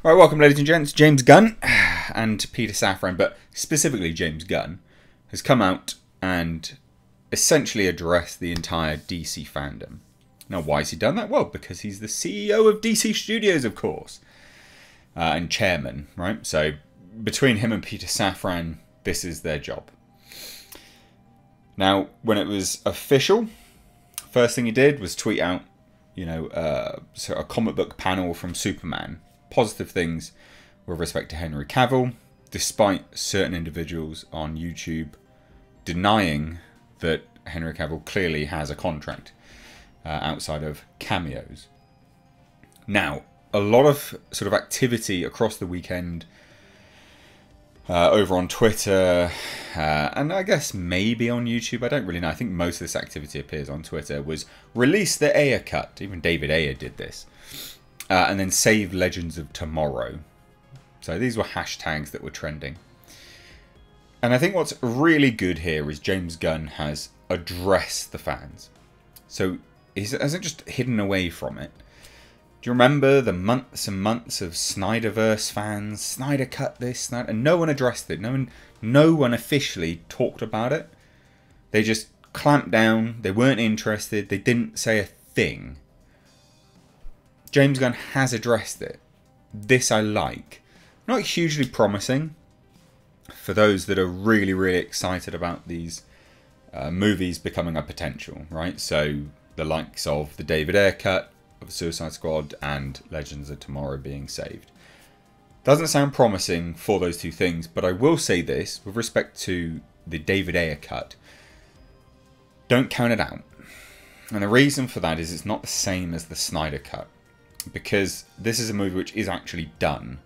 Right, welcome ladies and gents. James Gunn and Peter Safran, but specifically James Gunn, has come out and essentially addressed the entire DC fandom. Now, why has he done that? Well, because he's the CEO of DC Studios, of course, and chairman, right? So between him and Peter Safran, this is their job. Now, when it was official, first thing he did was tweet out, a comic book panel from Superman. Positive things with respect to Henry Cavill, despite certain individuals on YouTube denying that Henry Cavill clearly has a contract outside of cameos. Now, a lot of sort of activity across the weekend over on Twitter, and I guess maybe on YouTube, I don't really know. I think most of this activity appears on Twitter, was release the Ayer cut. Even David Ayer did this. And then save Legends of Tomorrow. So these were hashtags that were trending. And I think what's really good here is James Gunn has addressed the fans. So he hasn't just hidden away from it. Do you remember the months and months of Snyderverse fans? Snyder cut this, Snyder, and no one addressed it. No one officially talked about it. They just clamped down. They weren't interested. They didn't say a thing. James Gunn has addressed it. This I like. Not hugely promising for those that are really, really excited about these movies becoming a potential, right? So the likes of the David Ayer cut of Suicide Squad and Legends of Tomorrow being saved. Doesn't sound promising for those two things, but I will say this with respect to the David Ayer cut. Don't count it out. And the reason for that is it's not the same as the Snyder cut. Because this is a movie which is actually done.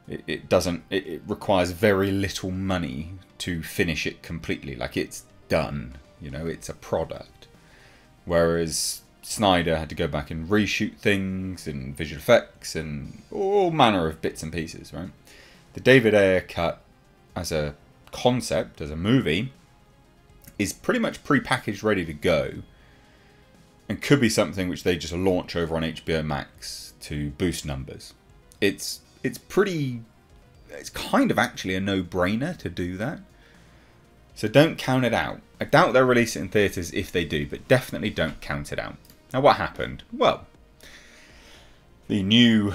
It requires very little money to finish it completely. Like, it's done. It's a product. Whereas Snyder had to go back and reshoot things and visual effects and all manner of bits and pieces, right? The David Ayer cut as a concept, as a movie, is pretty much pre-packaged, ready to go. And could be something which they just launch over on HBO Max to boost numbers. It's kind of actually a no-brainer to do that. So don't count it out. I doubt they'll release it in theatres if they do, but definitely don't count it out. Now, what happened? Well, the new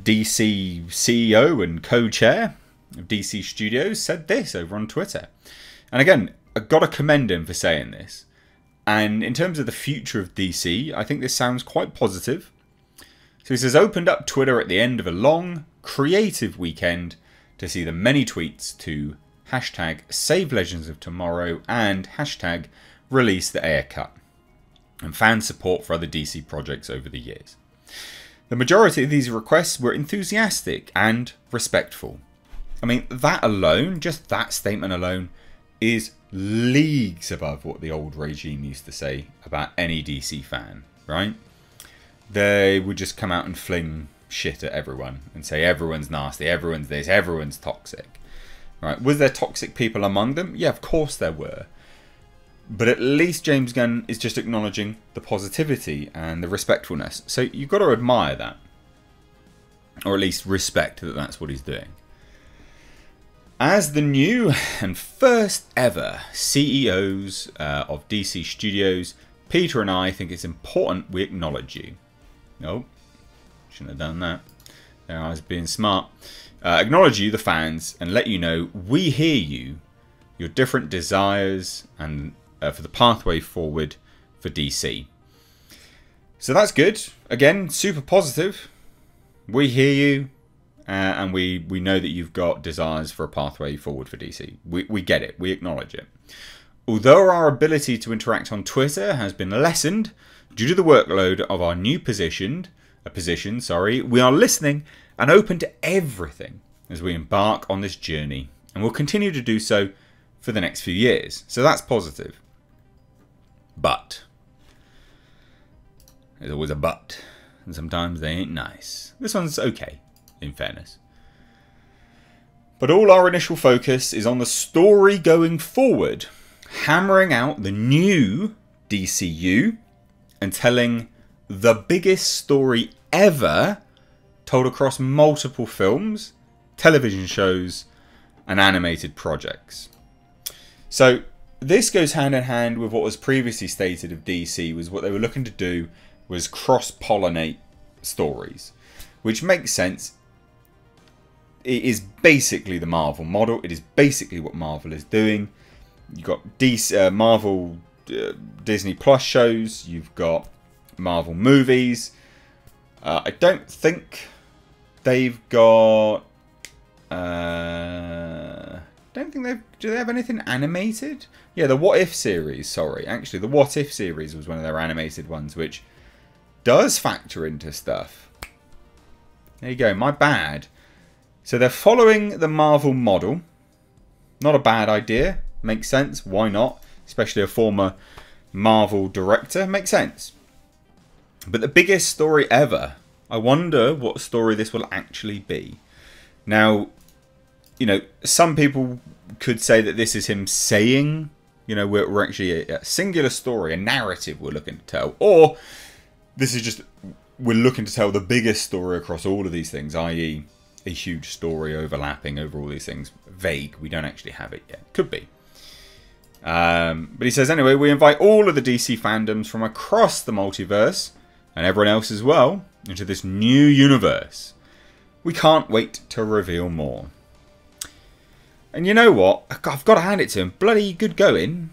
DC CEO and co-chair of DC Studios said this over on Twitter. And again, I've got to commend him for saying this. And in terms of the future of DC, I think this sounds quite positive. So he says, opened up Twitter at the end of a long, creative weekend to see the many tweets to hashtag Save Legends of Tomorrow and hashtag Release the Ayer cut, and fan support for other DC projects over the years. The majority of these requests were enthusiastic and respectful. I mean, that alone, just that statement alone, is leagues above what the old regime used to say about any DC fan, right? They would just come out and fling shit at everyone and say everyone's nasty, everyone's this, everyone's toxic, right? Was there toxic people among them? Yeah, of course there were. But at least James Gunn is just acknowledging the positivity and the respectfulness. So you've got to admire that. Or at least respect that that's what he's doing. As the new and first ever CEOs of DC Studios, Peter and I think it's important we acknowledge you. Nope, shouldn't have done that. There I was being smart. Acknowledge you, the fans, and let you know we hear you, your different desires, and for the pathway forward for DC. So that's good. Again, super positive. We hear you. And we know that you've got desires for a pathway forward for DC. We get it. We acknowledge it. Although our ability to interact on Twitter has been lessened due to the workload of our new position, we are listening and open to everything as we embark on this journey. And we'll continue to do so for the next few years. So that's positive. But there's always a but. And sometimes they ain't nice. This one's okay, in fairness. But all our initial focus is on the story going forward, hammering out the new DCU and telling the biggest story ever told across multiple films, television shows, and animated projects. So this goes hand in hand with what was previously stated of DC, was what they were looking to do was cross-pollinate stories, which makes sense. It is basically the Marvel model. It is basically what Marvel is doing. You've got DC, Marvel Disney Plus shows. You've got Marvel movies. I don't think they've got... don't think they've... Do they have anything animated? Yeah, the What If series, sorry. Actually, the What If series was one of their animated ones, which does factor into stuff. There you go, my bad. So they're following the Marvel model. Not a bad idea. Makes sense. Why not? Especially a former Marvel director. Makes sense. But the biggest story ever. I wonder what story this will actually be. Now, you know, some people could say that this is him saying, you know, we're actually a singular story, a narrative we're looking to tell. Or this is just, we're looking to tell the biggest story across all of these things, i.e. a huge story overlapping over all these things. Vague. We don't actually have it yet. Could be. But he says, anyway, we invite all of the DC fandoms from across the multiverse, and everyone else as well, into this new universe. We can't wait to reveal more. And you know what? I've got to hand it to him. Bloody good going.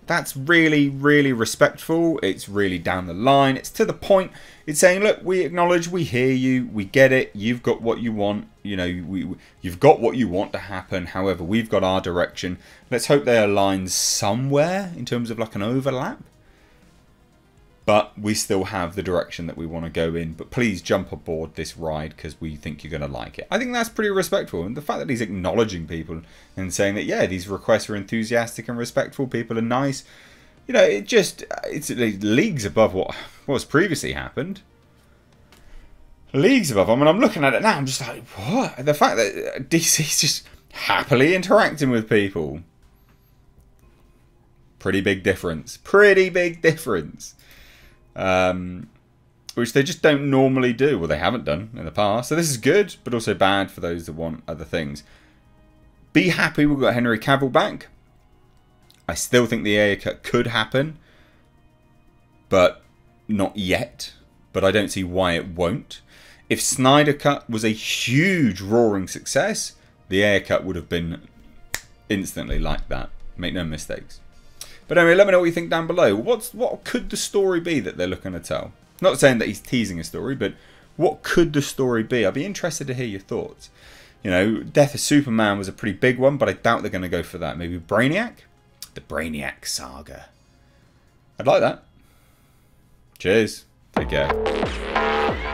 That's really, really respectful. It's really down the line. It's to the point. It's saying, look, we acknowledge, we hear you, we get it. You've got what you want. You know, you've got what you want to happen. However, we've got our direction. Let's hope they align somewhere in terms of like an overlap. But we still have the direction that we want to go in. But please jump aboard this ride because we think you're going to like it. I think that's pretty respectful. And the fact that he's acknowledging people and saying that, yeah, these requests are enthusiastic and respectful. People are nice. You know, it's leagues above what was previously happened. Leagues above. I mean, I'm looking at it now. I'm just like, what? The fact that DC's just happily interacting with people. Pretty big difference. Pretty big difference. Which they just don't normally do. Well, they haven't done in the past. So this is good, but also bad for those that want other things. Be happy we've got Henry Cavill back. I still think the Ayer cut could happen, but not yet. But I don't see why it won't. If Snyder Cut was a huge roaring success, the Ayer cut would have been instantly like that. Make no mistakes. But anyway, let me know what you think down below. What could the story be that they're looking to tell? Not saying that he's teasing a story, but what could the story be? I'd be interested to hear your thoughts. You know, Death of Superman was a pretty big one, but I doubt they're going to go for that. Maybe Brainiac? The Brainiac Saga. I'd like that. Cheers. Take care.